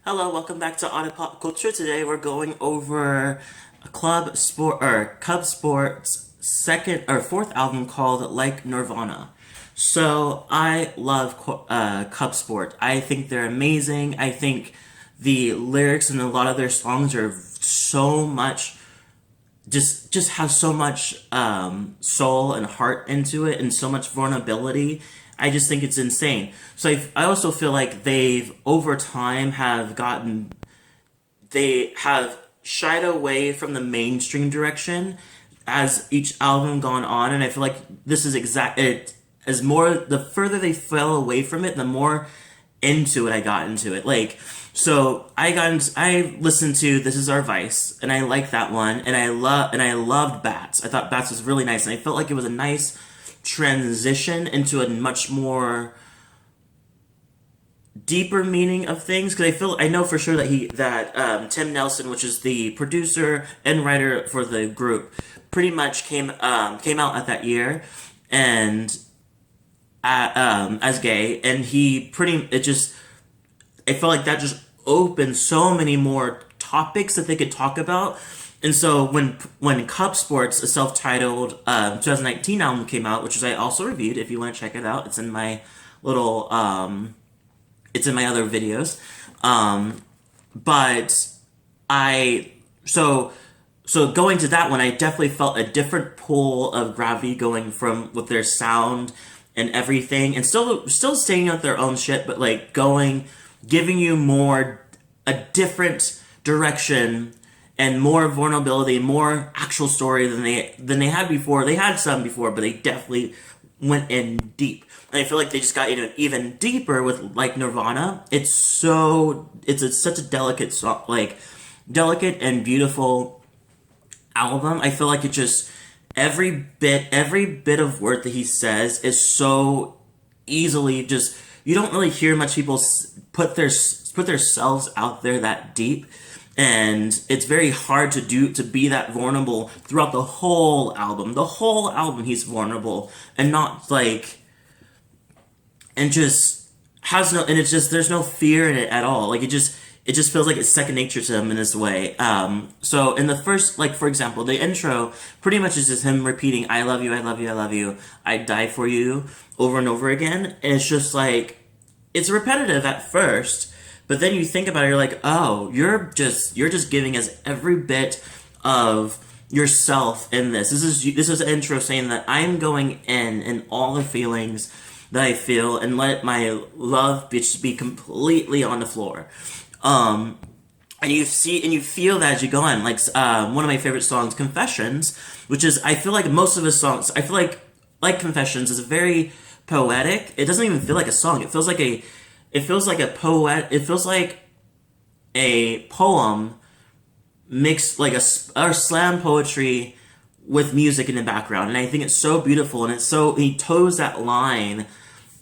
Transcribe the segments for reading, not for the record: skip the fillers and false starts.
Hello, welcome back to Otter Pop Culture. Today we're going over Cub Sport's second or fourth album called Like Nirvana. So I love Cub Sport. I think they're amazing. I think the lyrics and a lot of their songs are so much just has so much soul and heart into it and so much vulnerability. I just think it's insane. So I also feel like they've over time they have shied away from the mainstream direction as each album gone on, and I feel like this is exact it as more the further they fell away from it, the more into it I got into it. I listened to This Is Our Vice, and I like that one, and I loved Bats. I thought Bats was really nice, and I felt like it was a nice transition into a much more deeper meaning of things, because I know for sure that Tim Nelson, which is the producer and writer for the group, pretty much came out at that year and as gay, and I felt like that just opened so many more topics that they could talk about. And so when Cub Sports, a self-titled 2019 album came out, which I also reviewed, if you want to check it out, it's in my little it's in my other videos. But I so going to that one, I definitely felt a different pull of gravity going from with their sound and everything, and still staying on their own shit, but like giving you a different direction and more vulnerability, more actual story than they had before. They had some before, but they definitely went in deep. And I feel like they just got even deeper with like Nirvana. Such a delicate song, like delicate and beautiful album. I feel like it just every bit of word that he says is so easily just you don't really hear much people put themselves out there that deep, and it's very hard to be that vulnerable throughout the whole album. The whole album he's vulnerable and not like and just has no and it's just there's no fear in it at all. Like it just feels like it's second nature to him in this way. So in the first, like for example, the intro pretty much is just him repeating "I love you, I love you, I love you, I'd die for you" over and over again, and it's just like it's repetitive at first, but then you think about it, you're like, oh, you're just giving us every bit of yourself in this. This is an intro saying that I'm going in all the feelings that I feel and let my love just be completely on the floor. And you feel that as you go on. Like one of my favorite songs, Confessions, which is I feel like most of his songs. I feel like Confessions is very poetic. It doesn't even feel like a song. It feels like a poem mixed like a slam poetry with music in the background, and I think it's so beautiful. And he toes that line.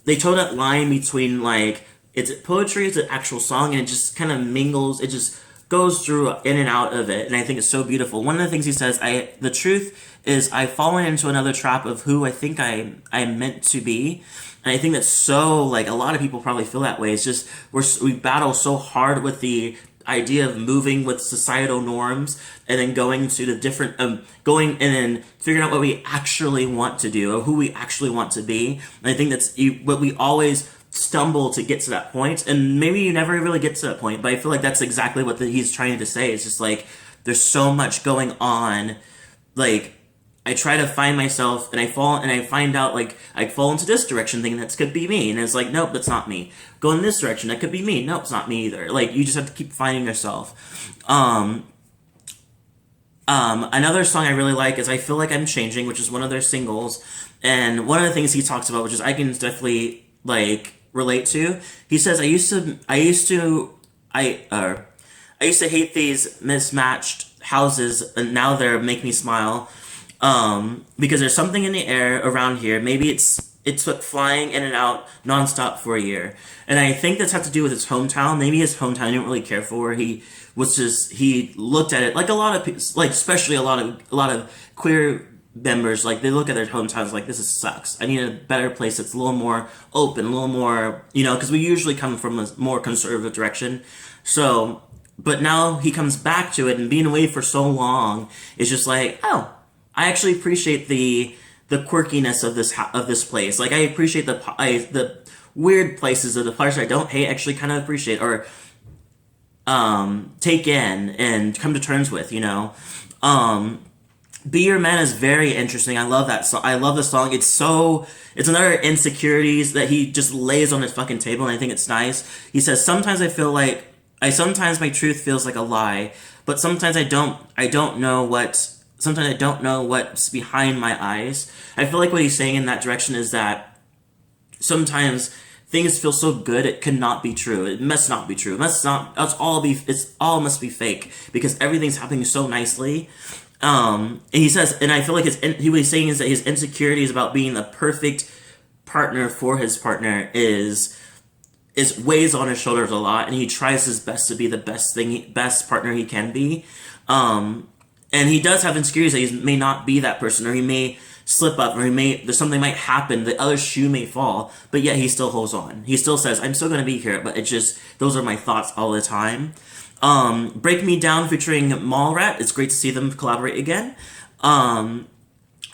They toe that line between like it's poetry, it's an actual song, and it just kind of mingles. It just goes through in and out of it, and I think it's so beautiful. One of the things he says, the truth is I've fallen into another trap of who I think I'm meant to be. And I think that's so, like, a lot of people probably feel that way. It's just, we battle so hard with the idea of moving with societal norms and then going to the different, going and then figuring out what we actually want to do or who we actually want to be. And I think that's what we always stumble to get to that point. And maybe you never really get to that point, but I feel like that's exactly what he's trying to say. It's just like, there's so much going on, like, I try to find myself, and I find out, like, I fall into this direction thinking that could be me, and it's like, nope, that's not me. Go in this direction, that could be me. Nope, it's not me either. Like, you just have to keep finding yourself. Another song I really like is I Feel Like I'm Changing, which is one of their singles, and one of the things he talks about, which is I can definitely, like, relate to, he says, I used to hate these mismatched houses, and now they make me smile. Because there's something in the air around here. Maybe it's like flying in and out nonstop for a year. And I think that's had to do with his hometown. Maybe his hometown he didn't really care for. He looked at it like a lot of people, like especially a lot of queer members, like, they look at their hometowns like, this sucks. I need a better place that's a little more open, a little more, because we usually come from a more conservative direction. So, but now he comes back to it, and being away for so long is just like, oh, I actually appreciate the quirkiness of this place. Like, I appreciate the weird places, or the parts I don't hate, actually kind of appreciate, or take in and come to terms with, Be Your Man is very interesting. I love that song. I love the song. It's another insecurities that he just lays on his fucking table, and I think it's nice. He says, sometimes sometimes my truth feels like a lie, but sometimes sometimes I don't know what's behind my eyes. I feel like what he's saying in that direction is that sometimes things feel so good it cannot be true. It must not be true. It's all must be fake, because everything's happening so nicely. And he says, and I feel like what he's saying is that his insecurities about being the perfect partner for his partner is weighs on his shoulders a lot, and he tries his best to be the best partner he can be. And he does have insecurities that he may not be that person, or he may slip up, or something might happen, the other shoe may fall, but yet he still holds on. He still says, I'm still going to be here, but those are my thoughts all the time. Break Me Down featuring Mallrat. It's great to see them collaborate again. I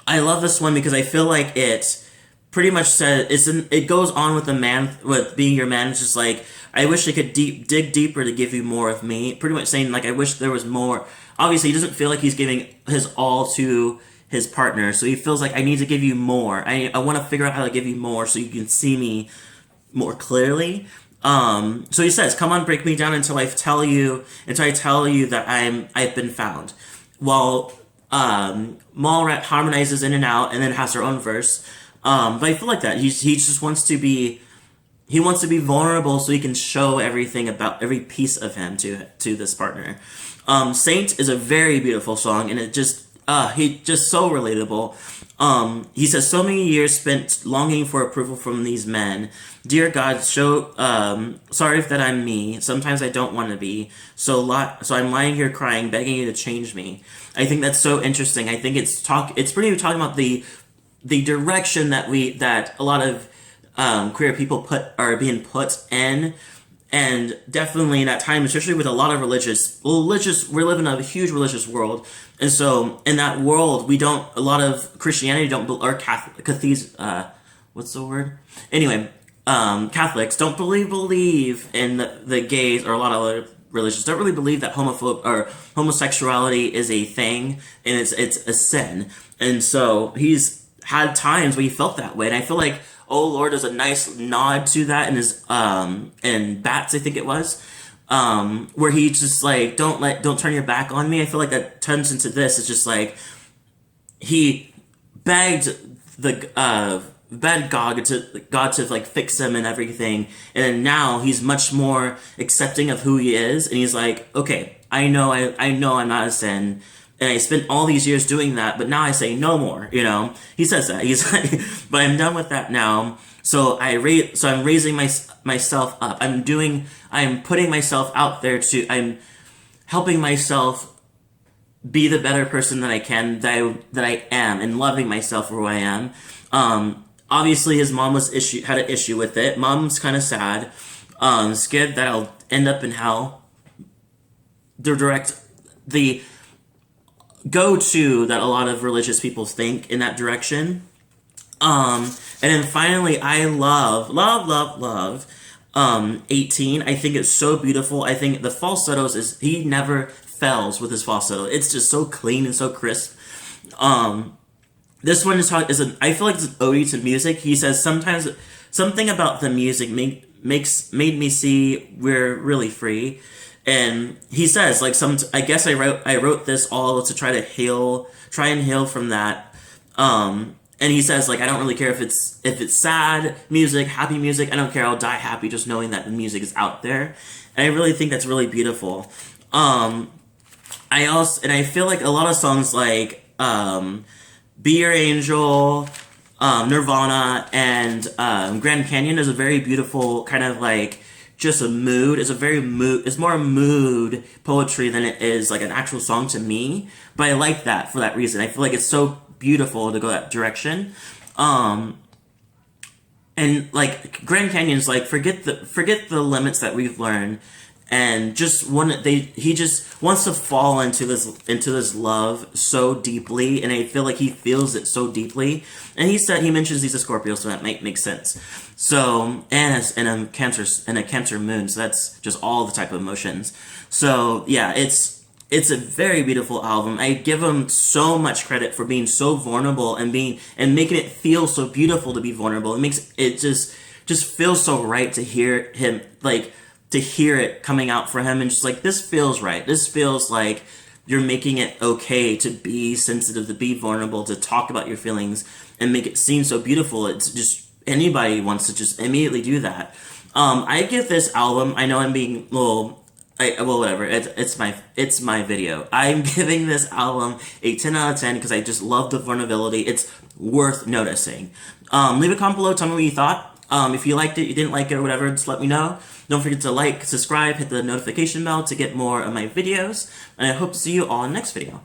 love this one because I feel like it pretty much says, it goes on with Being Your Man. It's just like, I wish I could dig deeper to give you more of me. Pretty much saying, like, I wish there was more. Obviously, he doesn't feel like he's giving his all to his partner, so he feels like, I need to give you more. I want to figure out how to give you more so you can see me more clearly. So he says, come on, break me down until I tell you that I've been found. While Mallrat harmonizes in and out and then has her own verse. But I feel like that. He just wants to be vulnerable so he can show everything about every piece of him to this partner. Saint is a very beautiful song, and he just so relatable. He says, so many years spent longing for approval from these men. Dear God, sorry that I'm me. Sometimes I don't want to be. So I'm lying here crying, begging you to change me. I think that's so interesting. I think it's pretty much talking about the direction that a lot of queer people are being put in. And definitely in that time, especially with a lot of religious, we live in a huge religious world. And so in that world, a lot of Christianity or what's the word? Anyway, Catholics don't really believe in the gays, or a lot of other religions don't really believe that homosexuality is a thing, and it's a sin. And so he's had times where he felt that way. And I feel like, Oh Lord does a nice nod to that in his in Bats, I think it was, where he just like, don't turn your back on me. I feel like that turns into this. It's just like he begged God to like fix him and everything, and then now he's much more accepting of who he is, and he's like, okay, I know I'm not a sin. And I spent all these years doing that, but now I say no more, He says that. He's like, but I'm done with that now. So I'm raising myself up. I'm putting myself out there I'm helping myself be the better person that I can, that I am, and loving myself for who I am. Obviously his mom had an issue with it. Mom's kind of sad. Scared that I'll end up in hell. The go-to that a lot of religious people think in that direction. And then finally, I love 18. I think it's so beautiful. I think the falsettos he never fails with his falsetto. It's just so clean and so crisp. This one I feel like it's an ode to music. He says, sometimes something about the music made me see we're really free. And he says, like, I guess I wrote this all to try and heal from that. And he says, like, I don't really care if it's sad music, happy music. I don't care. I'll die happy just knowing that the music is out there. And I really think that's really beautiful. I feel like a lot of songs like Be Your Angel, Nirvana, and Grand Canyon is a very beautiful kind of like just a mood. It's more a mood poetry than it is like an actual song to me. But I like that for that reason. I feel like it's so beautiful to go that direction. And like Grand Canyon's like forget the limits that we've learned, and he just wants to fall into this love so deeply, and I feel like he feels it so deeply. And he mentions he's a Scorpio, so that might make sense. So and a Cancer moon, so that's just all the type of emotions. So yeah, it's a very beautiful album. I give him so much credit for being so vulnerable and making it feel so beautiful to be vulnerable. It makes it just feels so right to hear him, like to hear it coming out for him, and just like, this feels right. This feels like you're making it okay to be sensitive, to be vulnerable, to talk about your feelings and make it seem so beautiful. It's just, anybody wants to just immediately do that. I give this album, I know I'm being whatever. It's my video. I'm giving this album a 10 out of 10 because I just love the vulnerability. It's worth noticing. Leave a comment below. Tell me what you thought. If you liked it, you didn't like it, or whatever, just let me know. Don't forget to like, subscribe, hit the notification bell to get more of my videos. And I hope to see you all in the next video.